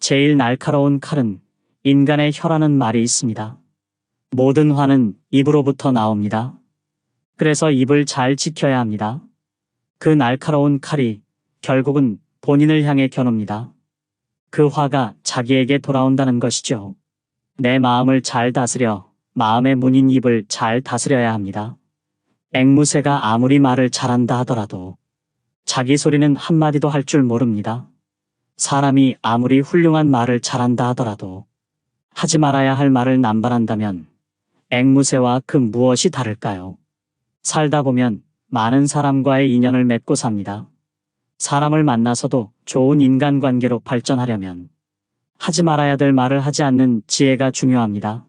제일 날카로운 칼은 인간의 혀라는 말이 있습니다. 모든 화는 입으로부터 나옵니다. 그래서 입을 잘 지켜야 합니다. 그 날카로운 칼이 결국은 본인을 향해 겨눕니다. 그 화가 자기에게 돌아온다는 것이죠. 내 마음을 잘 다스려 마음의 문인 입을 잘 다스려야 합니다. 앵무새가 아무리 말을 잘한다 하더라도 자기 소리는 한마디도 할 줄 모릅니다. 사람이 아무리 훌륭한 말을 잘한다 하더라도 하지 말아야 할 말을 남발한다면 앵무새와 그 무엇이 다를까요? 살다 보면 많은 사람과의 인연을 맺고 삽니다. 사람을 만나서도 좋은 인간관계로 발전하려면 하지 말아야 될 말을 하지 않는 지혜가 중요합니다.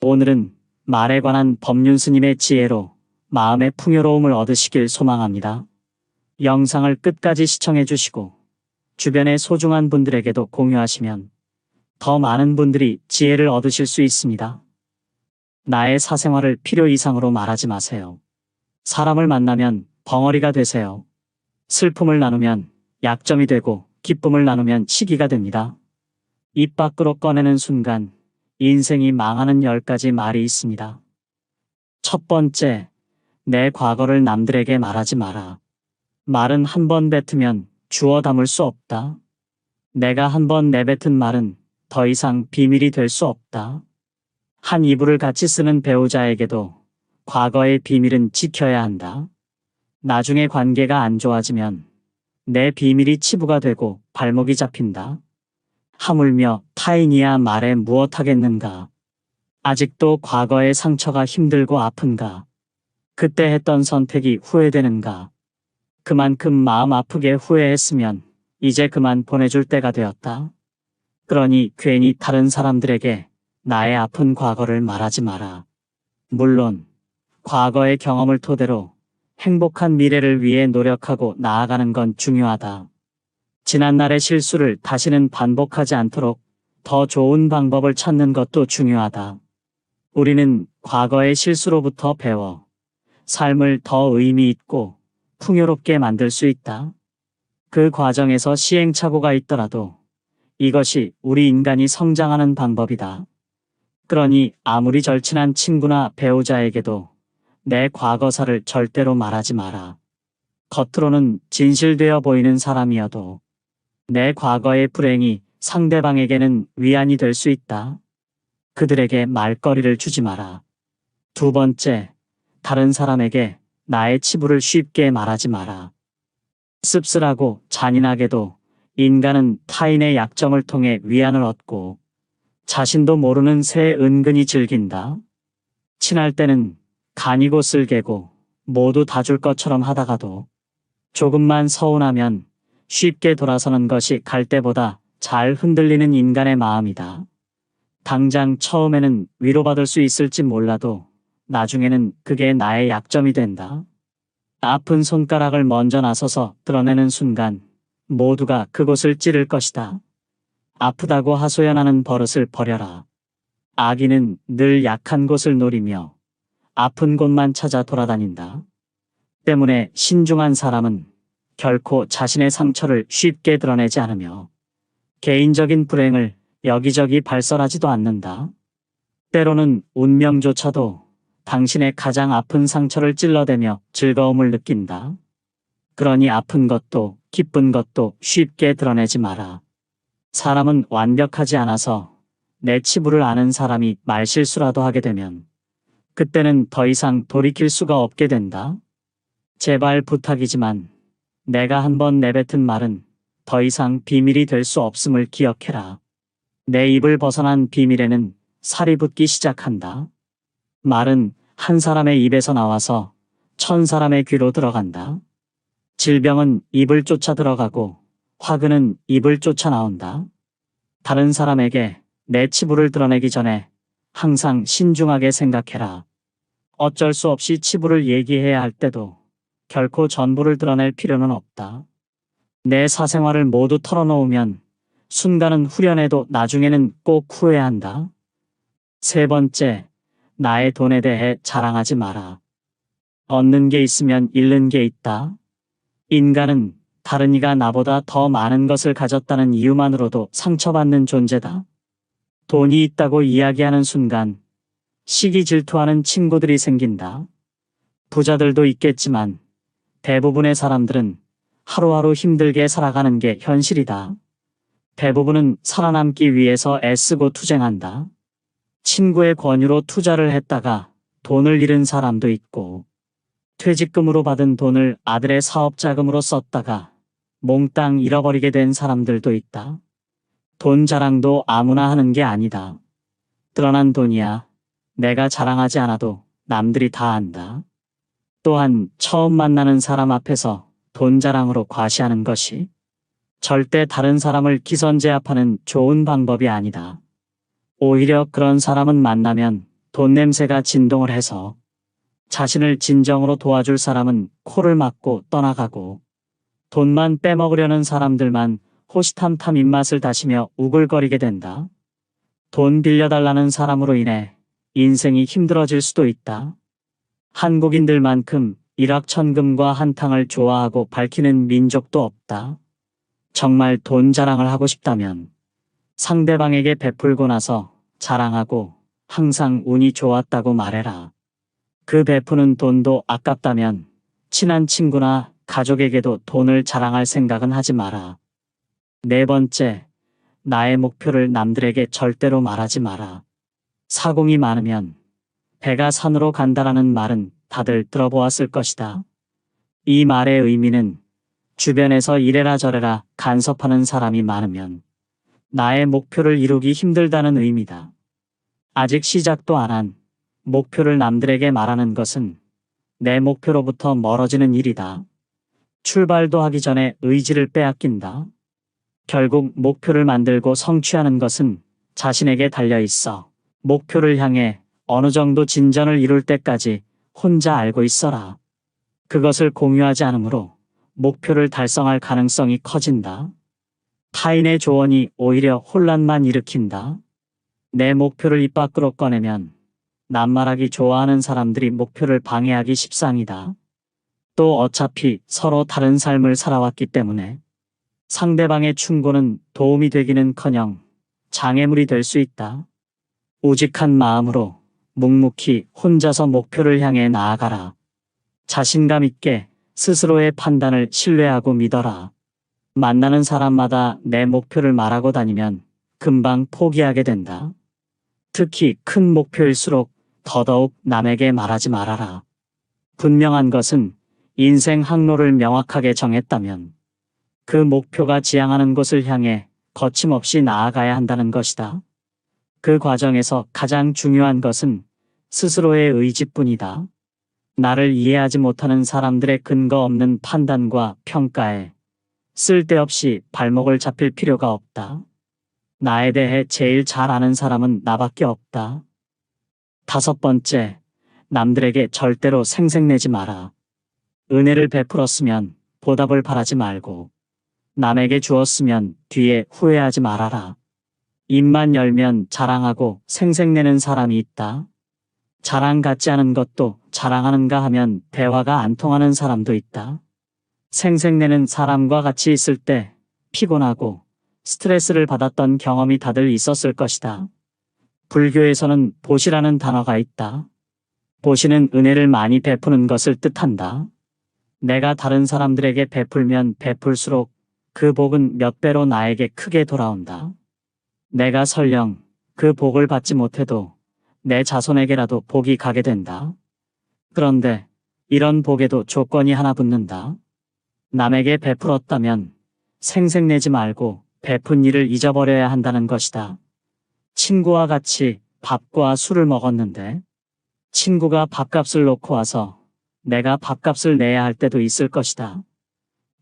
오늘은 말에 관한 법륜 스님의 지혜로 마음의 풍요로움을 얻으시길 소망합니다. 영상을 끝까지 시청해 주시고 주변의 소중한 분들에게도 공유하시면 더 많은 분들이 지혜를 얻으실 수 있습니다. 나의 사생활을 필요 이상으로 말하지 마세요. 사람을 만나면 벙어리가 되세요. 슬픔을 나누면 약점이 되고 기쁨을 나누면 시기가 됩니다. 입 밖으로 꺼내는 순간 인생이 망하는 10가지 말이 있습니다. 첫 번째, 내 과거를 남들에게 말하지 마라. 말은 한 번 뱉으면 주워 담을 수 없다. 내가 한 번 내뱉은 말은 더 이상 비밀이 될 수 없다. 한 이불을 같이 쓰는 배우자에게도 과거의 비밀은 지켜야 한다. 나중에 관계가 안 좋아지면 내 비밀이 치부가 되고 발목이 잡힌다. 하물며 타인이야 말해 무엇하겠는가. 아직도 과거의 상처가 힘들고 아픈가. 그때 했던 선택이 후회되는가. 그만큼 마음 아프게 후회했으면 이제 그만 보내줄 때가 되었다. 그러니 괜히 다른 사람들에게 나의 아픈 과거를 말하지 마라. 물론 과거의 경험을 토대로 행복한 미래를 위해 노력하고 나아가는 건 중요하다. 지난날의 실수를 다시는 반복하지 않도록 더 좋은 방법을 찾는 것도 중요하다. 우리는 과거의 실수로부터 배워 삶을 더 의미 있고 풍요롭게 만들 수 있다. 그 과정에서 시행착오가 있더라도 이것이 우리 인간이 성장하는 방법이다. 그러니 아무리 절친한 친구나 배우자에게도 내 과거사를 절대로 말하지 마라. 겉으로는 진실되어 보이는 사람이어도 내 과거의 불행이 상대방에게는 위안이 될 수 있다. 그들에게 말거리를 주지 마라. 두 번째, 다른 사람에게 나의 치부를 쉽게 말하지 마라. 씁쓸하고 잔인하게도 인간은 타인의 약점을 통해 위안을 얻고 자신도 모르는 새에 은근히 즐긴다. 친할 때는 간이고 쓸개고 모두 다 줄 것처럼 하다가도 조금만 서운하면 쉽게 돌아서는 것이 갈 때보다 잘 흔들리는 인간의 마음이다. 당장 처음에는 위로받을 수 있을지 몰라도 나중에는 그게 나의 약점이 된다. 아픈 손가락을 먼저 나서서 드러내는 순간 모두가 그곳을 찌를 것이다. 아프다고 하소연하는 버릇을 버려라. 아기는 늘 약한 곳을 노리며 아픈 곳만 찾아 돌아다닌다. 때문에 신중한 사람은 결코 자신의 상처를 쉽게 드러내지 않으며 개인적인 불행을 여기저기 발설하지도 않는다. 때로는 운명조차도 당신의 가장 아픈 상처를 찔러대며 즐거움을 느낀다. 그러니 아픈 것도 기쁜 것도 쉽게 드러내지 마라. 사람은 완벽하지 않아서 내 치부를 아는 사람이 말실수라도 하게 되면 그때는 더 이상 돌이킬 수가 없게 된다. 제발 부탁이지만 내가 한번 내뱉은 말은 더 이상 비밀이 될 수 없음을 기억해라. 내 입을 벗어난 비밀에는 살이 붙기 시작한다. 말은 한 사람의 입에서 나와서 1000사람의 귀로 들어간다. 질병은 입을 쫓아 들어가고 화근은 입을 쫓아 나온다. 다른 사람에게 내 치부를 드러내기 전에 항상 신중하게 생각해라. 어쩔 수 없이 치부를 얘기해야 할 때도 결코 전부를 드러낼 필요는 없다. 내 사생활을 모두 털어놓으면 순간은 후련해도 나중에는 꼭 후회한다. 세 번째, 나의 돈에 대해 자랑하지 마라. 얻는 게 있으면 잃는 게 있다. 인간은 다른 이가 나보다 더 많은 것을 가졌다는 이유만으로도 상처받는 존재다. 돈이 있다고 이야기하는 순간 시기 질투하는 친구들이 생긴다. 부자들도 있겠지만 대부분의 사람들은 하루하루 힘들게 살아가는 게 현실이다. 대부분은 살아남기 위해서 애쓰고 투쟁한다. 친구의 권유로 투자를 했다가 돈을 잃은 사람도 있고, 퇴직금으로 받은 돈을 아들의 사업 자금으로 썼다가 몽땅 잃어버리게 된 사람들도 있다. 돈 자랑도 아무나 하는 게 아니다. 드러난 돈이야. 내가 자랑하지 않아도 남들이 다 안다. 또한 처음 만나는 사람 앞에서 돈 자랑으로 과시하는 것이 절대 다른 사람을 기선제압하는 좋은 방법이 아니다. 오히려 그런 사람은 만나면 돈 냄새가 진동을 해서 자신을 진정으로 도와줄 사람은 코를 막고 떠나가고, 돈만 빼먹으려는 사람들만 호시탐탐 입맛을 다시며 우글거리게 된다. 돈 빌려달라는 사람으로 인해 인생이 힘들어질 수도 있다. 한국인들만큼 일확천금과 한탕을 좋아하고 밝히는 민족도 없다. 정말 돈 자랑을 하고 싶다면 상대방에게 베풀고 나서 자랑하고 항상 운이 좋았다고 말해라. 그 베푸는 돈도 아깝다면 친한 친구나 가족에게도 돈을 자랑할 생각은 하지 마라. 네 번째, 나의 목표를 남들에게 절대로 말하지 마라. 사공이 많으면 배가 산으로 간다라는 말은 다들 들어보았을 것이다. 이 말의 의미는 주변에서 이래라 저래라 간섭하는 사람이 많으면 나의 목표를 이루기 힘들다는 의미다. 아직 시작도 안 한 목표를 남들에게 말하는 것은 내 목표로부터 멀어지는 일이다. 출발도 하기 전에 의지를 빼앗긴다. 결국 목표를 만들고 성취하는 것은 자신에게 달려 있어. 목표를 향해 어느 정도 진전을 이룰 때까지 혼자 알고 있어라. 그것을 공유하지 않으므로 목표를 달성할 가능성이 커진다. 타인의 조언이 오히려 혼란만 일으킨다. 내 목표를 입 밖으로 꺼내면 낱말하기 좋아하는 사람들이 목표를 방해하기 십상이다. 또 어차피 서로 다른 삶을 살아왔기 때문에 상대방의 충고는 도움이 되기는커녕 장애물이 될 수 있다. 우직한 마음으로 묵묵히 혼자서 목표를 향해 나아가라. 자신감 있게 스스로의 판단을 신뢰하고 믿어라. 만나는 사람마다 내 목표를 말하고 다니면 금방 포기하게 된다. 특히 큰 목표일수록 더더욱 남에게 말하지 말아라. 분명한 것은 인생 항로를 명확하게 정했다면 그 목표가 지향하는 곳을 향해 거침없이 나아가야 한다는 것이다. 그 과정에서 가장 중요한 것은 스스로의 의지뿐이다. 나를 이해하지 못하는 사람들의 근거 없는 판단과 평가에 쓸데없이 발목을 잡힐 필요가 없다. 나에 대해 제일 잘 아는 사람은 나밖에 없다. 다섯 번째, 남들에게 절대로 생색내지 마라. 은혜를 베풀었으면 보답을 바라지 말고 남에게 주었으면 뒤에 후회하지 말아라. 입만 열면 자랑하고 생색내는 사람이 있다. 자랑 같지 않은 것도 자랑하는가 하면 대화가 안 통하는 사람도 있다. 생색내는 사람과 같이 있을 때 피곤하고 스트레스를 받았던 경험이 다들 있었을 것이다. 불교에서는 보시라는 단어가 있다. 보시는 은혜를 많이 베푸는 것을 뜻한다. 내가 다른 사람들에게 베풀면 베풀수록 그 복은 몇 배로 나에게 크게 돌아온다. 내가 설령 그 복을 받지 못해도 내 자손에게라도 복이 가게 된다. 그런데 이런 복에도 조건이 하나 붙는다. 남에게 베풀었다면 생색내지 말고 베푼 일을 잊어버려야 한다는 것이다. 친구와 같이 밥과 술을 먹었는데 친구가 밥값을 놓고 와서 내가 밥값을 내야 할 때도 있을 것이다.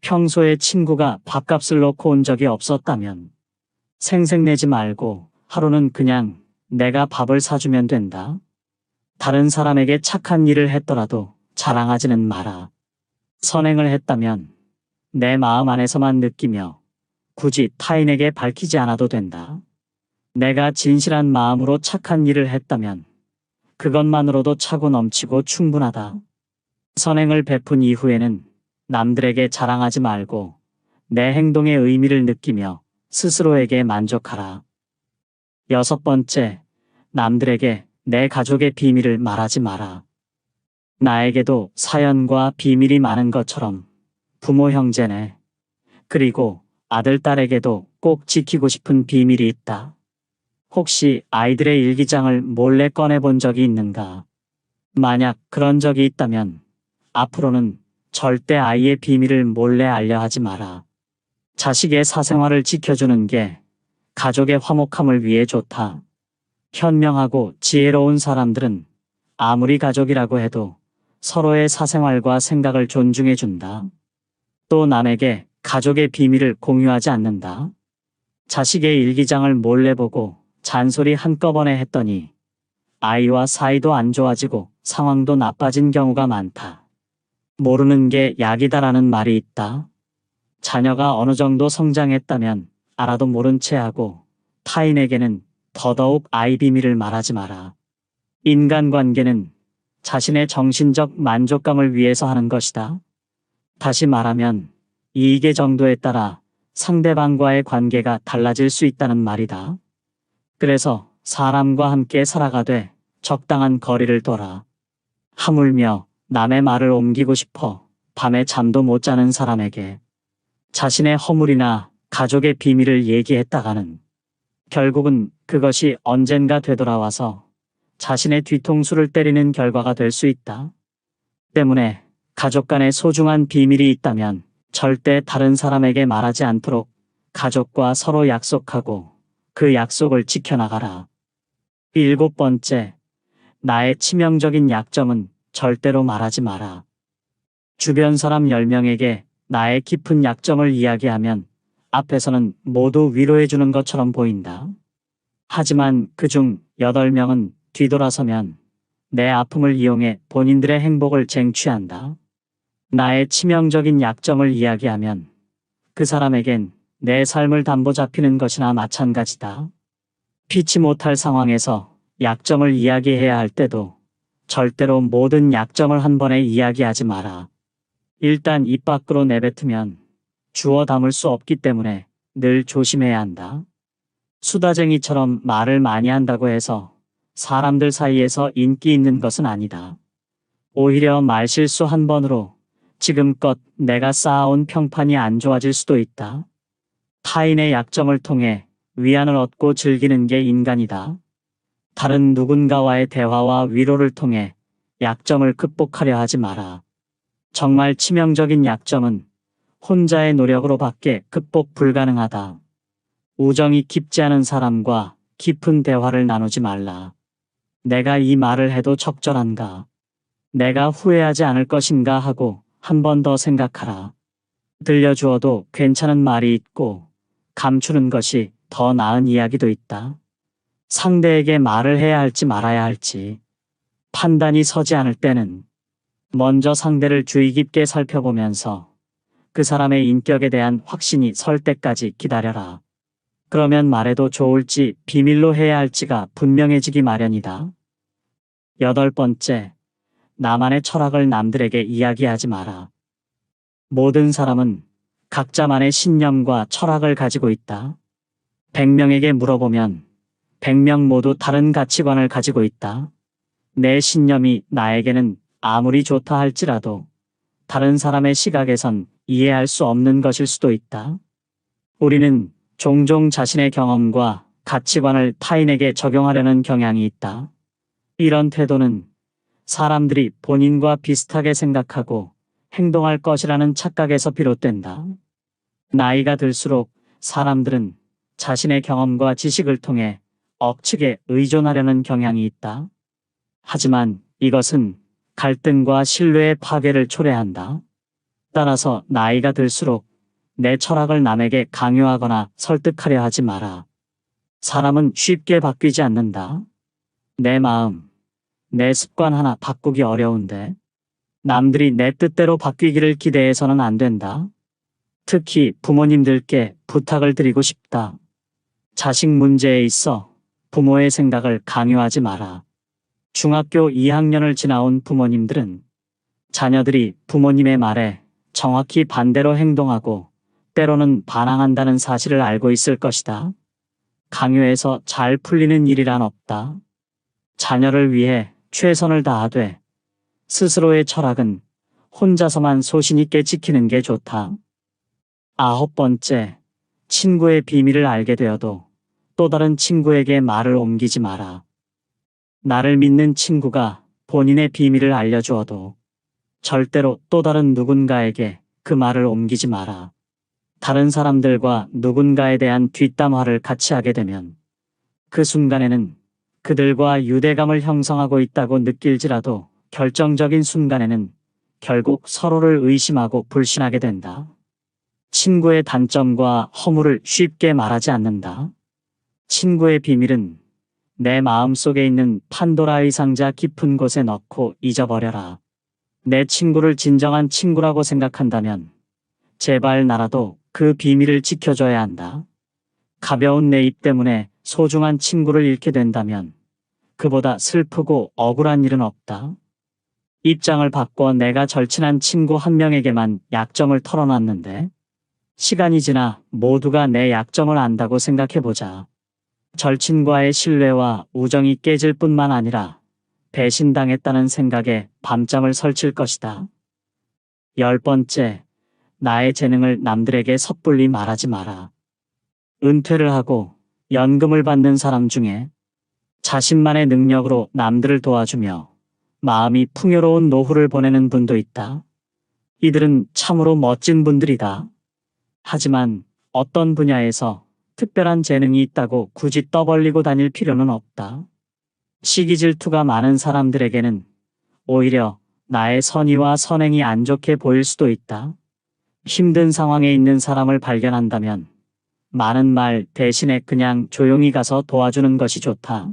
평소에 친구가 밥값을 놓고 온 적이 없었다면 생색내지 말고 하루는 그냥 내가 밥을 사주면 된다. 다른 사람에게 착한 일을 했더라도 자랑하지는 마라. 선행을 했다면 내 마음 안에서만 느끼며 굳이 타인에게 밝히지 않아도 된다. 내가 진실한 마음으로 착한 일을 했다면 그것만으로도 차고 넘치고 충분하다. 선행을 베푼 이후에는 남들에게 자랑하지 말고 내 행동의 의미를 느끼며 스스로에게 만족하라. 6번째, 남들에게 내 가족의 비밀을 말하지 마라. 나에게도 사연과 비밀이 많은 것처럼 부모 형제네, 그리고 아들, 딸에게도 꼭 지키고 싶은 비밀이 있다. 혹시 아이들의 일기장을 몰래 꺼내본 적이 있는가? 만약 그런 적이 있다면 앞으로는 절대 아이의 비밀을 몰래 알려 하지 마라. 자식의 사생활을 지켜주는 게 가족의 화목함을 위해 좋다. 현명하고 지혜로운 사람들은 아무리 가족이라고 해도 서로의 사생활과 생각을 존중해 준다. 또 남에게 가족의 비밀을 공유하지 않는다. 자식의 일기장을 몰래 보고 잔소리 한꺼번에 했더니 아이와 사이도 안 좋아지고 상황도 나빠진 경우가 많다. 모르는 게 약이다라는 말이 있다. 자녀가 어느 정도 성장했다면 알아도 모른 채 하고 타인에게는 더더욱 아이 비밀을 말하지 마라. 인간관계는 자신의 정신적 만족감을 위해서 하는 것이다. 다시 말하면 이익의 정도에 따라 상대방과의 관계가 달라질 수 있다는 말이다. 그래서 사람과 함께 살아가되 적당한 거리를 둬라. 하물며 남의 말을 옮기고 싶어 밤에 잠도 못 자는 사람에게 자신의 허물이나 가족의 비밀을 얘기했다가는 결국은 그것이 언젠가 되돌아와서 자신의 뒤통수를 때리는 결과가 될 수 있다. 때문에 가족 간의 소중한 비밀이 있다면 절대 다른 사람에게 말하지 않도록 가족과 서로 약속하고 그 약속을 지켜나가라. 7번째, 나의 치명적인 약점은 절대로 말하지 마라. 주변 사람 10명에게 나의 깊은 약점을 이야기하면 앞에서는 모두 위로해주는 것처럼 보인다. 하지만 그중 8명은 뒤돌아서면 내 아픔을 이용해 본인들의 행복을 쟁취한다. 나의 치명적인 약점을 이야기하면 그 사람에겐 내 삶을 담보 잡히는 것이나 마찬가지다. 피치 못할 상황에서 약점을 이야기해야 할 때도 절대로 모든 약점을 한 번에 이야기하지 마라. 일단 입 밖으로 내뱉으면 주워 담을 수 없기 때문에 늘 조심해야 한다. 수다쟁이처럼 말을 많이 한다고 해서 사람들 사이에서 인기 있는 것은 아니다. 오히려 말실수 한 번으로 지금껏 내가 쌓아온 평판이 안 좋아질 수도 있다. 타인의 약점을 통해 위안을 얻고 즐기는 게 인간이다. 다른 누군가와의 대화와 위로를 통해 약점을 극복하려 하지 마라. 정말 치명적인 약점은 혼자의 노력으로 밖에 극복 불가능하다. 우정이 깊지 않은 사람과 깊은 대화를 나누지 말라. 내가 이 말을 해도 적절한가? 내가 후회하지 않을 것인가 하고 한 번 더 생각하라. 들려주어도 괜찮은 말이 있고 감추는 것이 더 나은 이야기도 있다. 상대에게 말을 해야 할지 말아야 할지 판단이 서지 않을 때는 먼저 상대를 주의 깊게 살펴보면서 그 사람의 인격에 대한 확신이 설 때까지 기다려라. 그러면 말해도 좋을지 비밀로 해야 할지가 분명해지기 마련이다. 8번째, 나만의 철학을 남들에게 이야기하지 마라. 모든 사람은 각자만의 신념과 철학을 가지고 있다. 100명에게 물어보면 100명 모두 다른 가치관을 가지고 있다. 내 신념이 나에게는 아무리 좋다 할지라도 다른 사람의 시각에선 이해할 수 없는 것일 수도 있다. 우리는 종종 자신의 경험과 가치관을 타인에게 적용하려는 경향이 있다. 이런 태도는 사람들이 본인과 비슷하게 생각하고 행동할 것이라는 착각에서 비롯된다. 나이가 들수록 사람들은 자신의 경험과 지식을 통해 억측에 의존하려는 경향이 있다. 하지만 이것은 갈등과 신뢰의 파괴를 초래한다. 따라서 나이가 들수록 내 철학을 남에게 강요하거나 설득하려 하지 마라. 사람은 쉽게 바뀌지 않는다. 내 마음, 내 습관 하나 바꾸기 어려운데 남들이 내 뜻대로 바뀌기를 기대해서는 안 된다. 특히 부모님들께 부탁을 드리고 싶다. 자식 문제에 있어 부모의 생각을 강요하지 마라. 중학교 2학년을 지나온 부모님들은 자녀들이 부모님의 말에 정확히 반대로 행동하고 때로는 반항한다는 사실을 알고 있을 것이다. 강요해서 잘 풀리는 일이란 없다. 자녀를 위해 최선을 다하되 스스로의 철학은 혼자서만 소신 있게 지키는 게 좋다. 9번째, 친구의 비밀을 알게 되어도 또 다른 친구에게 말을 옮기지 마라. 나를 믿는 친구가 본인의 비밀을 알려주어도 절대로 또 다른 누군가에게 그 말을 옮기지 마라. 다른 사람들과 누군가에 대한 뒷담화를 같이 하게 되면 그 순간에는 그들과 유대감을 형성하고 있다고 느낄지라도 결정적인 순간에는 결국 서로를 의심하고 불신하게 된다. 친구의 단점과 허물을 쉽게 말하지 않는다. 친구의 비밀은 내 마음속에 있는 판도라의 상자 깊은 곳에 넣고 잊어버려라. 내 친구를 진정한 친구라고 생각한다면 제발 나라도 그 비밀을 지켜줘야 한다. 가벼운 내 입 때문에 소중한 친구를 잃게 된다면 그보다 슬프고 억울한 일은 없다. 입장을 바꿔 내가 절친한 친구 한 명에게만 약점을 털어놨는데 시간이 지나 모두가 내 약점을 안다고 생각해보자. 절친과의 신뢰와 우정이 깨질 뿐만 아니라 배신당했다는 생각에 밤잠을 설칠 것이다. 10번째, 나의 재능을 남들에게 섣불리 말하지 마라. 은퇴를 하고 연금을 받는 사람 중에 자신만의 능력으로 남들을 도와주며 마음이 풍요로운 노후를 보내는 분도 있다. 이들은 참으로 멋진 분들이다. 하지만 어떤 분야에서 특별한 재능이 있다고 굳이 떠벌리고 다닐 필요는 없다. 시기 질투가 많은 사람들에게는 오히려 나의 선의와 선행이 안 좋게 보일 수도 있다. 힘든 상황에 있는 사람을 발견한다면 많은 말 대신에 그냥 조용히 가서 도와주는 것이 좋다.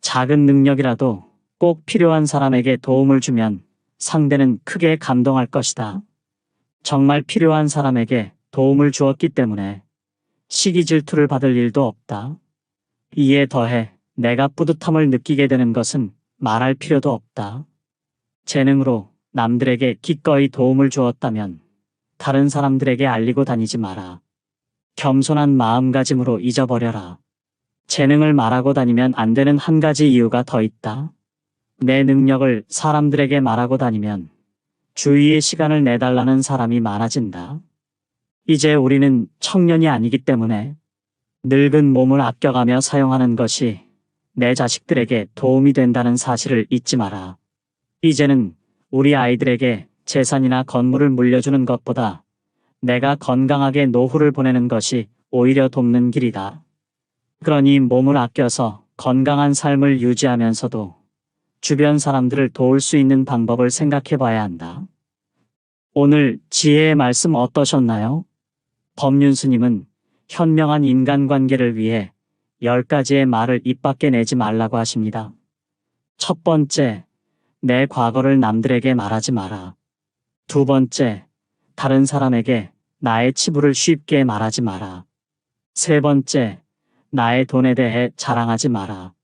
작은 능력이라도 꼭 필요한 사람에게 도움을 주면 상대는 크게 감동할 것이다. 정말 필요한 사람에게 도움을 주었기 때문에 시기 질투를 받을 일도 없다. 이에 더해 내가 뿌듯함을 느끼게 되는 것은 말할 필요도 없다. 재능으로 남들에게 기꺼이 도움을 주었다면 다른 사람들에게 알리고 다니지 마라. 겸손한 마음가짐으로 잊어버려라. 재능을 말하고 다니면 안 되는 한 가지 이유가 더 있다. 내 능력을 사람들에게 말하고 다니면 주위에 시간을 내달라는 사람이 많아진다. 이제 우리는 청년이 아니기 때문에 늙은 몸을 아껴가며 사용하는 것이 내 자식들에게 도움이 된다는 사실을 잊지 마라. 이제는 우리 아이들에게 재산이나 건물을 물려주는 것보다 내가 건강하게 노후를 보내는 것이 오히려 돕는 길이다. 그러니 몸을 아껴서 건강한 삶을 유지하면서도 주변 사람들을 도울 수 있는 방법을 생각해 봐야 한다. 오늘 지혜의 말씀 어떠셨나요? 법륜스님은 현명한 인간관계를 위해 10가지의 말을 입 밖에 내지 말라고 하십니다. 첫 번째, 내 과거를 남들에게 말하지 마라. 두 번째, 다른 사람에게 나의 치부를 쉽게 말하지 마라. 세 번째, 나의 돈에 대해 자랑하지 마라.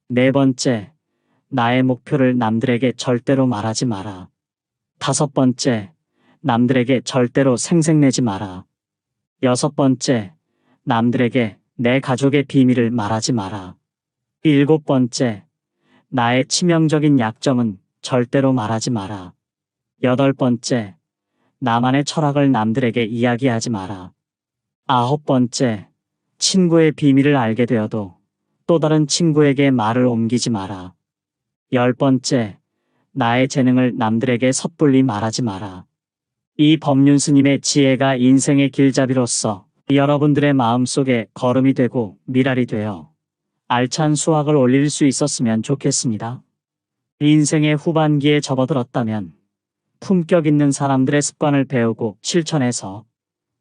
네 번째, 나의 목표를 남들에게 절대로 말하지 마라. 다섯 번째, 남들에게 절대로 생색내지 마라. 여섯 번째, 남들에게 내 가족의 비밀을 말하지 마라. 일곱 번째, 나의 치명적인 약점은 절대로 말하지 마라. 여덟 번째, 나만의 철학을 남들에게 이야기하지 마라. 아홉 번째, 친구의 비밀을 알게 되어도 또 다른 친구에게 말을 옮기지 마라. 열 번째, 나의 재능을 남들에게 섣불리 말하지 마라. 이 법륜스님의 지혜가 인생의 길잡이로서 여러분들의 마음속에 걸음이 되고 미랄이 되어 알찬 수확을 올릴 수 있었으면 좋겠습니다. 인생의 후반기에 접어들었다면 품격 있는 사람들의 습관을 배우고 실천해서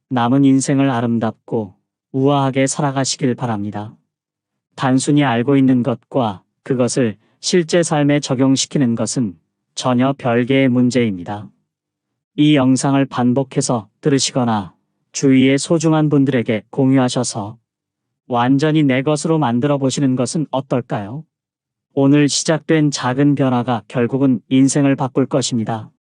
남은 인생을 아름답고 우아하게 살아가시길 바랍니다. 단순히 알고 있는 것과 그것을 실제 삶에 적용시키는 것은 전혀 별개의 문제입니다. 이 영상을 반복해서 들으시거나 주위의 소중한 분들에게 공유하셔서 완전히 내 것으로 만들어 보시는 것은 어떨까요? 오늘 시작된 작은 변화가 결국은 인생을 바꿀 것입니다.